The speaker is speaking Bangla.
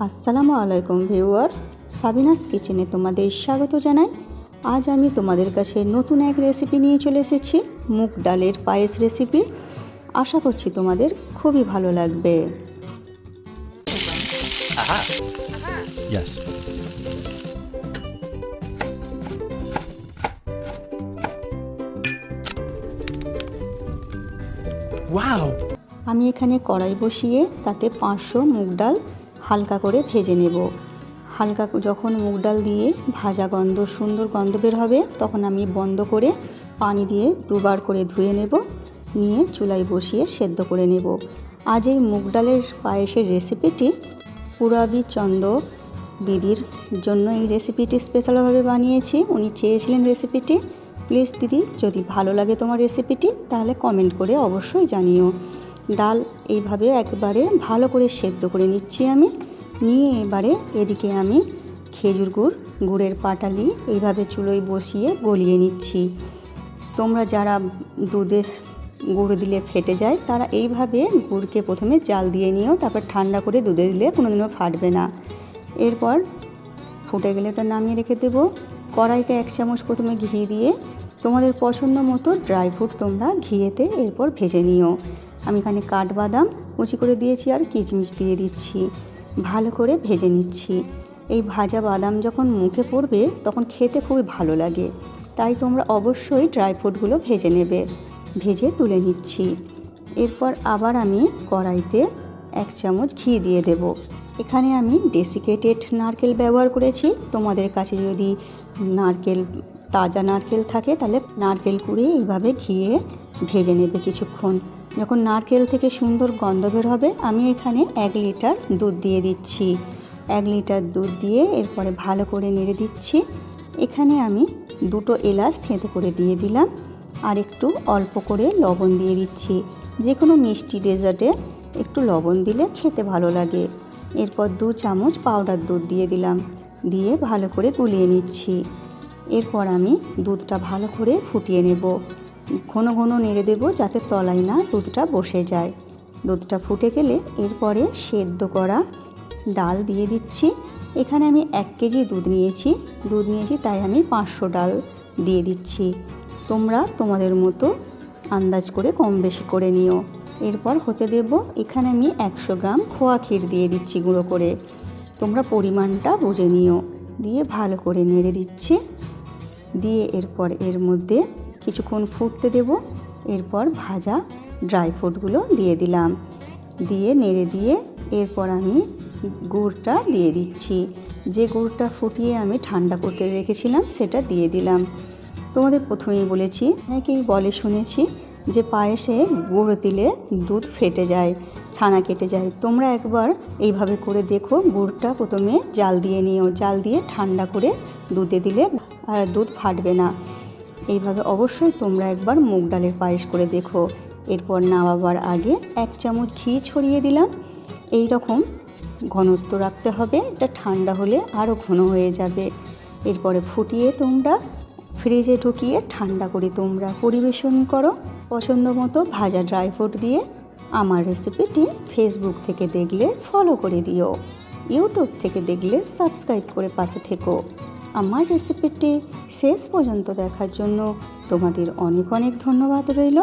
আসসালামু আলাইকুম ভিউয়ার্স, সাবিনাস কিচেনে তোমাদের স্বাগত জানাই। আজ আমি তোমাদের কাছে নতুন এক রেসিপি নিয়ে চলে এসেছি, মুগ ডালের পায়েস রেসিপি। আশা করছি তোমাদের খুবই ভালো লাগবে। Yes. Wow! আমি এখানে কড়াই বসিয়ে তাতে 500 মুগ ডাল হালকা করে ভেজে নেব। হালকা যখন মুগ ডাল দিয়ে ভাজা সুন্দর গন্ধ বের হবে, তখন আমি বন্ধ করে পানি দিয়ে দুবার করে ধুয়ে নেব, নিয়ে চুলায় বসিয়ে সেদ্ধ করে নেব। আজ এই মুগ ডালের পায়েসের রেসিপিটি পুরাবি চন্দ দিদির জন্য এই রেসিপিটি স্পেশালভাবে বানিয়েছি। উনি চেয়েছিলেন রেসিপিটি। প্লিজ দিদি, যদি ভালো লাগে তোমার রেসিপিটি তাহলে কমেন্ট করে অবশ্যই জানিও। ডাল এইভাবে একবারে ভালো করে সেদ্ধ করে নিচ্ছি আমি। নিয়ে এবারে এদিকে আমি খেজুর গুড়ের পাটালি এইভাবে চুলোয় বসিয়ে গলিয়ে নিচ্ছি। তোমরা যারা দুধে গুড় দিলে ফেটে যায়, তারা এইভাবে গুড়কে প্রথমে জাল দিয়ে নিও, তারপর ঠান্ডা করে দুধে দিলে কোনোদিনও ফাটবে না। এরপর ফুটে গেলে ওটা নামিয়ে রেখে দেবো। কড়াইতে 1 চামচ প্রথমে ঘি দিয়ে তোমাদের পছন্দ মতো ড্রাই ফ্রুট তোমরা ঘিয়েতে এরপর ভেজে নিও। আমি এখানে কাঠবাদাম কুচি করে দিয়েছি আর কিশমিশ দিয়ে দিচ্ছি, ভালো করে ভেজে নিচ্ছি। এই ভাজা বাদাম যখন মুখে পড়বে তখন খেতে খুবই ভালো লাগে, তাই তোমরা অবশ্যই ড্রাই ফ্রুটগুলো ভেজে নেবে। ভেজে তুলে নিচ্ছি। এরপর আবার আমি কড়াইতে 1 চামচ ঘি দিয়ে দেব। এখানে আমি ডেসিকেটেড নারকেল ব্যবহার করেছি। তোমাদের কাছে যদি তাজা নারকেল থাকে তাহলে নারকেল কুড়িয়ে এইভাবে ঘিয়ে ভেজে নেবে কিছুক্ষণ। যখন নারকেল থেকে সুন্দর গন্ধ বের হবে, আমি এখানে 1 লিটার দুধ দিয়ে দিচ্ছি। 1 লিটার দুধ দিয়ে এরপরে ভালো করে নেড়ে দিচ্ছি। এখানে আমি 2টো এলাচ থেঁতো করে দিয়ে দিলাম, আর একটু অল্প করে লবণ দিয়ে দিচ্ছি। যে কোনো মিষ্টি ডেজার্টে একটু লবণ দিলে খেতে ভালো লাগে। এরপর 2 চামচ পাউডার দুধ দিয়ে দিলাম, দিয়ে ভালো করে গুলিয়ে নিচ্ছি। এরপর আমি দুধটা ভালো করে ফুটিয়ে নেব। ঘন ঘন নেড়ে দেব যাতে তলায় না দুধটা বসে যায়। দুধটা ফুটে গেলে এরপরে সেদ্ধ করা ডাল দিয়ে দিচ্ছি। এখানে আমি 1 কেজি দুধ নিয়েছি, তাই আমি 500 ডাল দিয়ে দিচ্ছি। তোমরা তোমাদের মতো আন্দাজ করে কম বেশি করে নিও। এরপর হতে দেব। এখানে আমি 100 গ্রাম খোয়া ক্ষীর দিয়ে দিচ্ছি গুঁড়ো করে, তোমরা পরিমাণটা বুঝে নিও। দিয়ে ভালো করে নেড়ে দিচ্ছি। দিয়ে এরপর এর মধ্যে কিছুক্ষণ ফুটতে দেব। এরপর ভাজা ড্রাই ফ্রুটগুলো দিয়ে দিলাম, দিয়ে নেড়ে দিয়ে এরপর আমি গুড়টা দিয়ে দিচ্ছি। যে গুড়টা ফুটিয়ে আমি ঠান্ডা করতে রেখেছিলাম সেটা দিয়ে দিলাম। তোমাদের প্রথমেই বলেছি, অনেকেই বলে শুনেছি যে পায়েসে গুড় দিলে দুধ ফেটে যায়, ছানা কেটে যায়। তোমরা একবার এইভাবে করে দেখো। গুড়টা প্রথমে জাল দিয়ে নিও, জাল দিয়ে ঠান্ডা করে দুধে দিলে আর দুধ ফাটবে না। এইভাবে অবশ্যই তোমরা একবার মুগ ডালের পায়েস করে দেখো। এরপর নামাবার আগে 1 চামচ ঘি ছড়িয়ে দিলাম। এই রকম ঘনত্ব রাখতে হবে, এটা ঠান্ডা হলে আরও ঘন হয়ে যাবে। এরপরে ফুটিয়ে তোমরা ফ্রিজে ঢুকিয়ে ঠান্ডা করে তোমরা পরিবেশন করো পছন্দ মতো ভাজা ড্রাই ফ্রুট দিয়ে। আমার রেসিপিটি ফেসবুক থেকে দেখলে ফলো করে দিও, ইউটিউব থেকে দেখলে সাবস্ক্রাইব করে পাশে থেকো। আমার রেসিপিটি শেষ পর্যন্ত দেখার জন্য তোমাদের অনেক অনেক ধন্যবাদ রইল।